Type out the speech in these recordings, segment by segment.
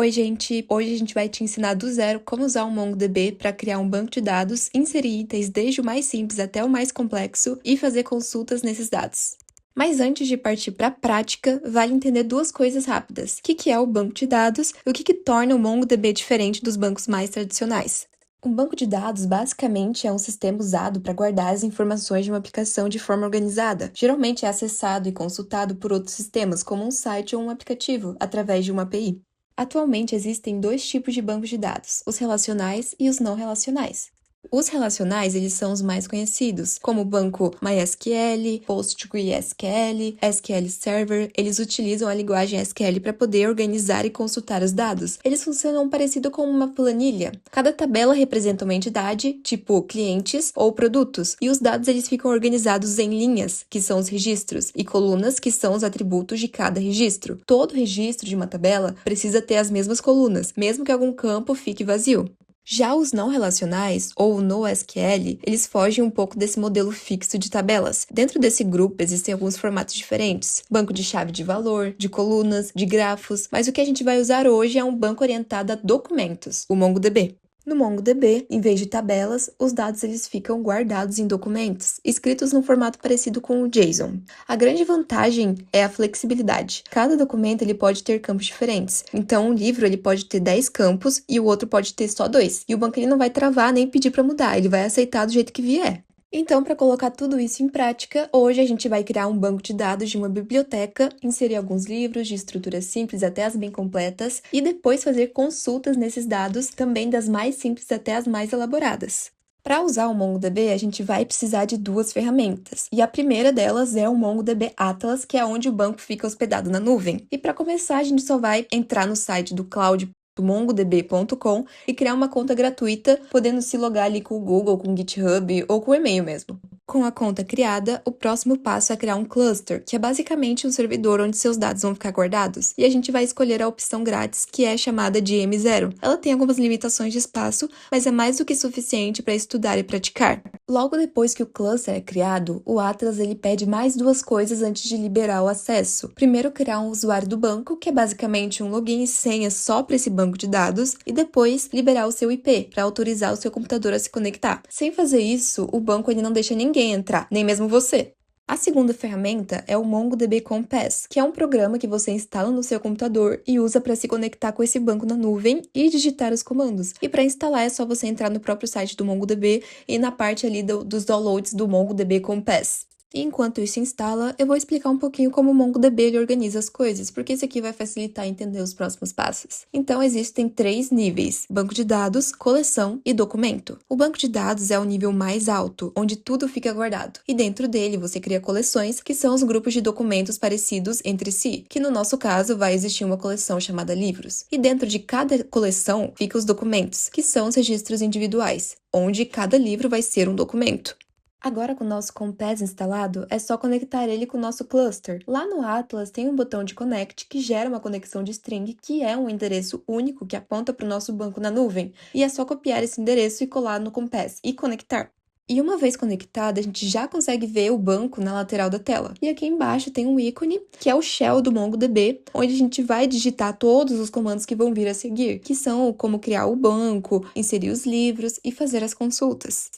Oi, gente! Hoje a gente vai te ensinar do zero como usar o MongoDB para criar um banco de dados, inserir itens desde o mais simples até o mais complexo e fazer consultas nesses dados. Mas antes de partir para a prática, vale entender duas coisas rápidas. O que é o banco de dados e o que torna o MongoDB diferente dos bancos mais tradicionais. Um banco de dados, basicamente, é um sistema usado para guardar as informações de uma aplicação de forma organizada. Geralmente é acessado e consultado por outros sistemas, como um site ou um aplicativo, através de uma API. Atualmente existem dois tipos de bancos de dados, os relacionais e os não relacionais. Os relacionais, eles são os mais conhecidos, como o banco MySQL, PostgreSQL, SQL Server. Eles utilizam a linguagem SQL para poder organizar e consultar os dados. Eles funcionam parecido com uma planilha. Cada tabela representa uma entidade, tipo clientes ou produtos, e os dados eles ficam organizados em linhas, que são os registros, e colunas, que são os atributos de cada registro. Todo registro de uma tabela precisa ter as mesmas colunas, mesmo que algum campo fique vazio. Já os não relacionais, ou NoSQL, eles fogem um pouco desse modelo fixo de tabelas. Dentro desse grupo existem alguns formatos diferentes, banco de chave de valor, de colunas, de grafos, mas o que a gente vai usar hoje é um banco orientado a documentos, o MongoDB. No MongoDB, em vez de tabelas, os dados eles ficam guardados em documentos, escritos num formato parecido com o JSON. A grande vantagem é a flexibilidade. Cada documento ele pode ter campos diferentes. Então, um livro ele pode ter 10 campos e o outro pode ter só 2. E o banco ele não vai travar nem pedir para mudar, ele vai aceitar do jeito que vier. Então, para colocar tudo isso em prática, hoje a gente vai criar um banco de dados de uma biblioteca, inserir alguns livros de estrutura simples até as bem completas e depois fazer consultas nesses dados, também das mais simples até as mais elaboradas. Para usar o MongoDB, a gente vai precisar de duas ferramentas, e a primeira delas é o MongoDB Atlas, que é onde o banco fica hospedado na nuvem. E para começar, a gente só vai entrar no site do cloud mongodb.com e criar uma conta gratuita, podendo se logar ali com o Google, com o GitHub ou com o e-mail mesmo. Com a conta criada, o próximo passo é criar um cluster, que é basicamente um servidor onde seus dados vão ficar guardados, e a gente vai escolher a opção grátis, que é chamada de M0. Ela tem algumas limitações de espaço, mas é mais do que suficiente para estudar e praticar. Logo depois que o cluster é criado, o Atlas ele pede mais duas coisas antes de liberar o acesso. Primeiro, criar um usuário do banco, que é basicamente um login e senha só para esse banco de dados, e depois liberar o seu IP, para autorizar o seu computador a se conectar. Sem fazer isso, o banco ele não deixa ninguém entrar, nem mesmo você. A segunda ferramenta é o MongoDB Compass, que é um programa que você instala no seu computador e usa para se conectar com esse banco na nuvem e digitar os comandos. E para instalar é só você entrar no próprio site do MongoDB e na parte ali dos downloads do MongoDB Compass. E enquanto isso instala, eu vou explicar um pouquinho como o MongoDB ele organiza as coisas, porque isso aqui vai facilitar entender os próximos passos. Então, existem 3 níveis: banco de dados, coleção e documento. O banco de dados é o nível mais alto, onde tudo fica guardado. E dentro dele, você cria coleções, que são os grupos de documentos parecidos entre si, que no nosso caso vai existir uma coleção chamada livros. E dentro de cada coleção, ficam os documentos, que são os registros individuais, onde cada livro vai ser um documento. Agora, com o nosso Compass instalado, é só conectar ele com o nosso cluster. Lá no Atlas tem um botão de Connect que gera uma conexão de string, que é um endereço único que aponta para o nosso banco na nuvem. E é só copiar esse endereço e colar no Compass e conectar. E uma vez conectado, a gente já consegue ver o banco na lateral da tela. E aqui embaixo tem um ícone, que é o shell do MongoDB, onde a gente vai digitar todos os comandos que vão vir a seguir, que são como criar o banco, inserir os livros e fazer as consultas.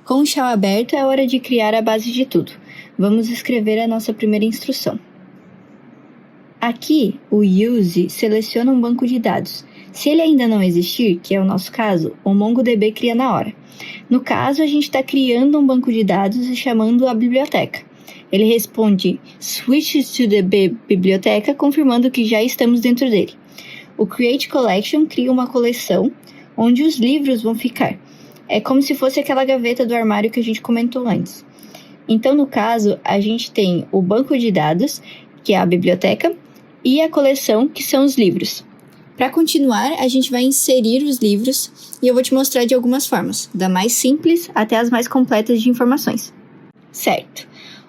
Com o shell aberto, é hora de criar a base de tudo. Vamos escrever a nossa primeira instrução. Aqui, o use seleciona um banco de dados. Se ele ainda não existir, que é o nosso caso, o MongoDB cria na hora. No caso, a gente está criando um banco de dados e chamando a biblioteca. Ele responde switch to the biblioteca, confirmando que já estamos dentro dele. O create collection cria uma coleção onde os livros vão ficar. É como se fosse aquela gaveta do armário que a gente comentou antes. Então, no caso, a gente tem o banco de dados, que é a biblioteca, e a coleção, que são os livros. Para continuar, a gente vai inserir os livros e eu vou te mostrar de algumas formas, da mais simples até as mais completas de informações. Certo.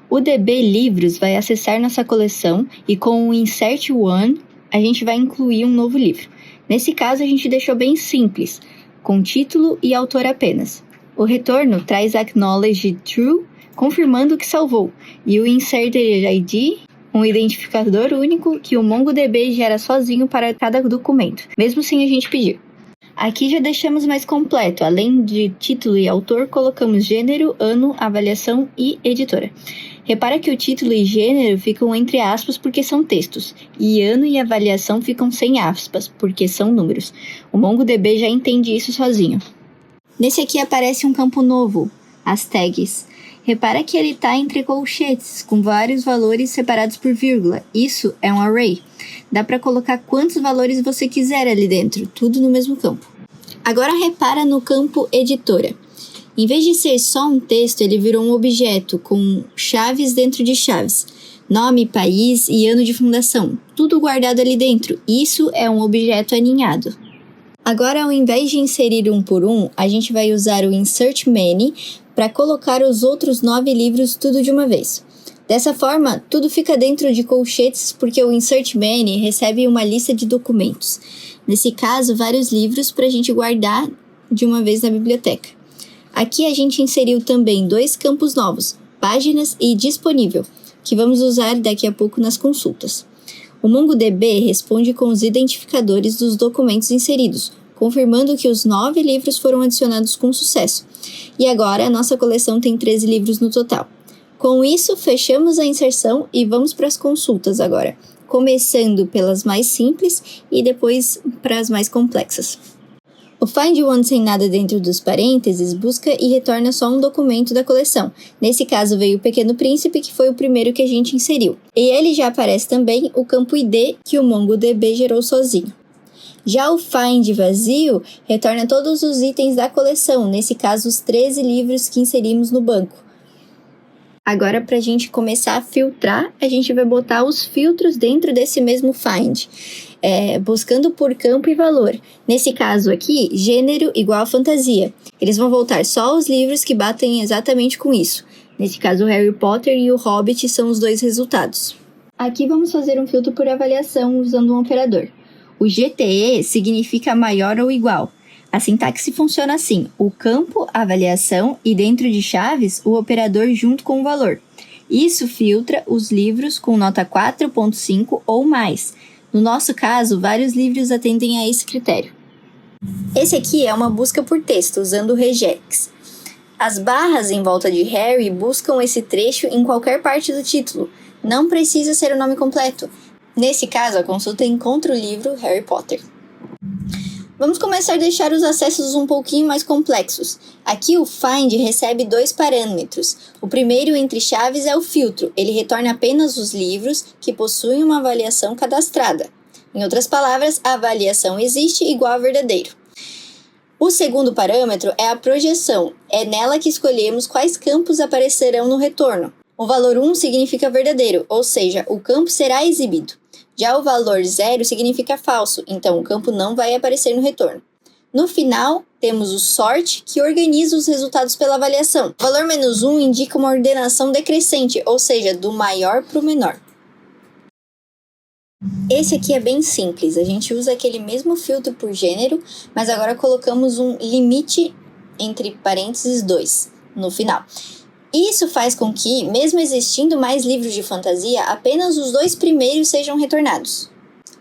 O DB Livros vai acessar nossa coleção e com o Insert One, a gente vai incluir um novo livro. Nesse caso, a gente deixou bem simples, com título e autor apenas. O retorno traz Acknowledge True, confirmando que salvou, e o Inserted ID, um identificador único que o MongoDB gera sozinho para cada documento, mesmo sem a gente pedir. Aqui já deixamos mais completo, além de título e autor, colocamos gênero, ano, avaliação e editora. Repara que o título e gênero ficam entre aspas porque são textos, e ano e avaliação ficam sem aspas porque são números. O MongoDB já entende isso sozinho. Nesse aqui aparece um campo novo, as tags. Repara que ele está entre colchetes, com vários valores separados por vírgula. Isso é um array. Dá para colocar quantos valores você quiser ali dentro, tudo no mesmo campo. Agora repara no campo editora. Em vez de ser só um texto, ele virou um objeto com chaves dentro de chaves. Nome, país e ano de fundação, tudo guardado ali dentro. Isso é um objeto aninhado. Agora, ao invés de inserir um por um, a gente vai usar o Insert Many para colocar os outros 9 livros tudo de uma vez. Dessa forma, tudo fica dentro de colchetes porque o Insert Many recebe uma lista de documentos. Nesse caso, vários livros para a gente guardar de uma vez na biblioteca. Aqui a gente inseriu também 2 campos novos, páginas e disponível, que vamos usar daqui a pouco nas consultas. O MongoDB responde com os identificadores dos documentos inseridos, confirmando que os 9 livros foram adicionados com sucesso. E agora a nossa coleção tem 13 livros no total. Com isso, fechamos a inserção e vamos para as consultas agora, começando pelas mais simples e depois para as mais complexas. O find one sem nada dentro dos parênteses busca e retorna só um documento da coleção. Nesse caso veio o Pequeno Príncipe, que foi o primeiro que a gente inseriu. E ele já aparece também o campo ID que o MongoDB gerou sozinho. Já o find vazio retorna todos os itens da coleção, nesse caso os 13 livros que inserimos no banco. Agora, para a gente começar a filtrar, a gente vai botar os filtros dentro desse mesmo find, buscando por campo e valor. Nesse caso aqui, gênero igual a fantasia. Eles vão voltar só os livros que batem exatamente com isso. Nesse caso, o Harry Potter e o Hobbit são os 2 resultados. Aqui vamos fazer um filtro por avaliação usando um operador. O GTE significa maior ou igual. A sintaxe funciona assim: o campo, a avaliação e dentro de chaves, o operador junto com o valor. Isso filtra os livros com nota 4.5 ou mais. No nosso caso, vários livros atendem a esse critério. Esse aqui é uma busca por texto, usando o regex. As barras em volta de Harry buscam esse trecho em qualquer parte do título. Não precisa ser o nome completo. Nesse caso, a consulta encontra o livro Harry Potter. Vamos começar a deixar os acessos um pouquinho mais complexos. Aqui o find recebe 2 parâmetros. O primeiro entre chaves é o filtro. Ele retorna apenas os livros que possuem uma avaliação cadastrada. Em outras palavras, a avaliação existe igual a verdadeiro. O segundo parâmetro é a projeção. É nela que escolhemos quais campos aparecerão no retorno. O valor 1 significa verdadeiro, ou seja, o campo será exibido. Já o valor 0 significa falso, então o campo não vai aparecer no retorno. No final, temos o sort, que organiza os resultados pela avaliação. O valor -1 indica uma ordenação decrescente, ou seja, do maior para o menor. Esse aqui é bem simples, a gente usa aquele mesmo filtro por gênero, mas agora colocamos um limite entre parênteses 2 no final. Isso faz com que, mesmo existindo mais livros de fantasia, apenas os 2 primeiros sejam retornados.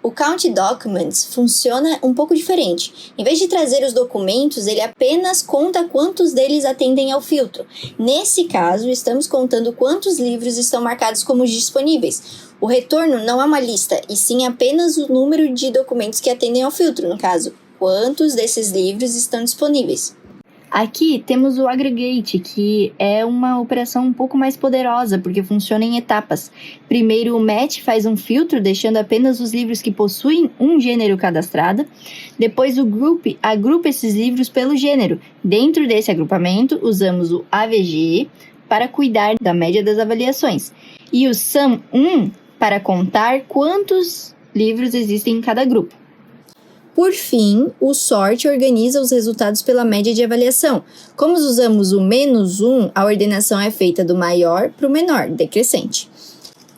O Count Documents funciona um pouco diferente. Em vez de trazer os documentos, ele apenas conta quantos deles atendem ao filtro. Nesse caso, estamos contando quantos livros estão marcados como disponíveis. O retorno não é uma lista, e sim apenas o número de documentos que atendem ao filtro, no caso, quantos desses livros estão disponíveis. Aqui temos o aggregate, que é uma operação um pouco mais poderosa, porque funciona em etapas. Primeiro o match faz um filtro, deixando apenas os livros que possuem um gênero cadastrado. Depois o group agrupa esses livros pelo gênero. Dentro desse agrupamento, usamos o AVG para cuidar da média das avaliações. E o sum1 para contar quantos livros existem em cada grupo. Por fim, o sort organiza os resultados pela média de avaliação. Como usamos o -1, a ordenação é feita do maior para o menor, decrescente.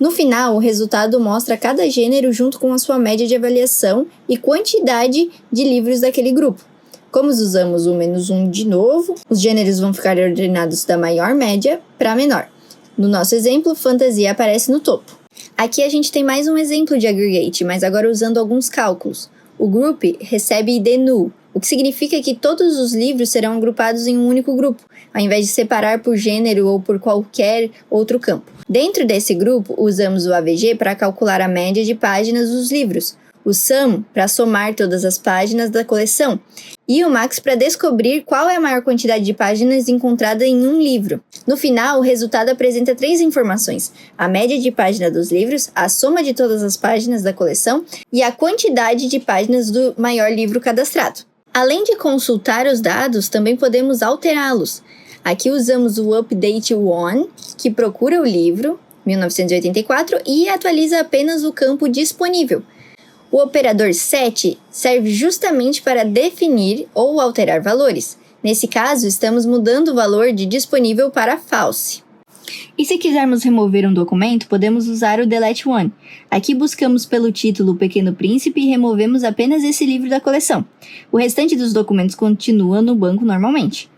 No final, o resultado mostra cada gênero junto com a sua média de avaliação e quantidade de livros daquele grupo. Como usamos o -1 de novo, os gêneros vão ficar ordenados da maior média para a menor. No nosso exemplo, fantasia aparece no topo. Aqui a gente tem mais um exemplo de aggregate, mas agora usando alguns cálculos. O group recebe ID null, o que significa que todos os livros serão agrupados em um único grupo, ao invés de separar por gênero ou por qualquer outro campo. Dentro desse grupo, usamos o AVG para calcular a média de páginas dos livros, o sum para somar todas as páginas da coleção e o max para descobrir qual é a maior quantidade de páginas encontrada em um livro. No final, o resultado apresenta 3 informações: a média de página dos livros, a soma de todas as páginas da coleção e a quantidade de páginas do maior livro cadastrado. Além de consultar os dados, também podemos alterá-los. Aqui usamos o Update One, que procura o livro, 1984, e atualiza apenas o campo disponível. O operador set serve justamente para definir ou alterar valores. Nesse caso, estamos mudando o valor de disponível para false. E se quisermos remover um documento, podemos usar o delete one. Aqui buscamos pelo título O Pequeno Príncipe e removemos apenas esse livro da coleção. O restante dos documentos continua no banco normalmente.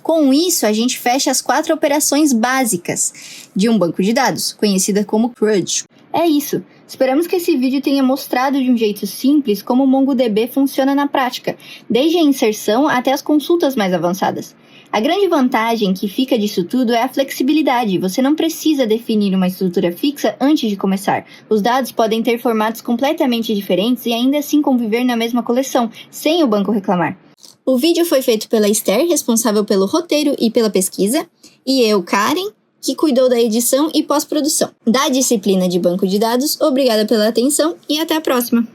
Com isso, a gente fecha as 4 operações básicas de um banco de dados, conhecida como CRUD. É isso. Esperamos que esse vídeo tenha mostrado de um jeito simples como o MongoDB funciona na prática, desde a inserção até as consultas mais avançadas. A grande vantagem que fica disso tudo é a flexibilidade. Você não precisa definir uma estrutura fixa antes de começar. Os dados podem ter formatos completamente diferentes e ainda assim conviver na mesma coleção, sem o banco reclamar. O vídeo foi feito pela Esther, responsável pelo roteiro e pela pesquisa, e eu, Karen, que cuidou da edição e pós-produção. Da disciplina de banco de dados, obrigada pela atenção e até a próxima!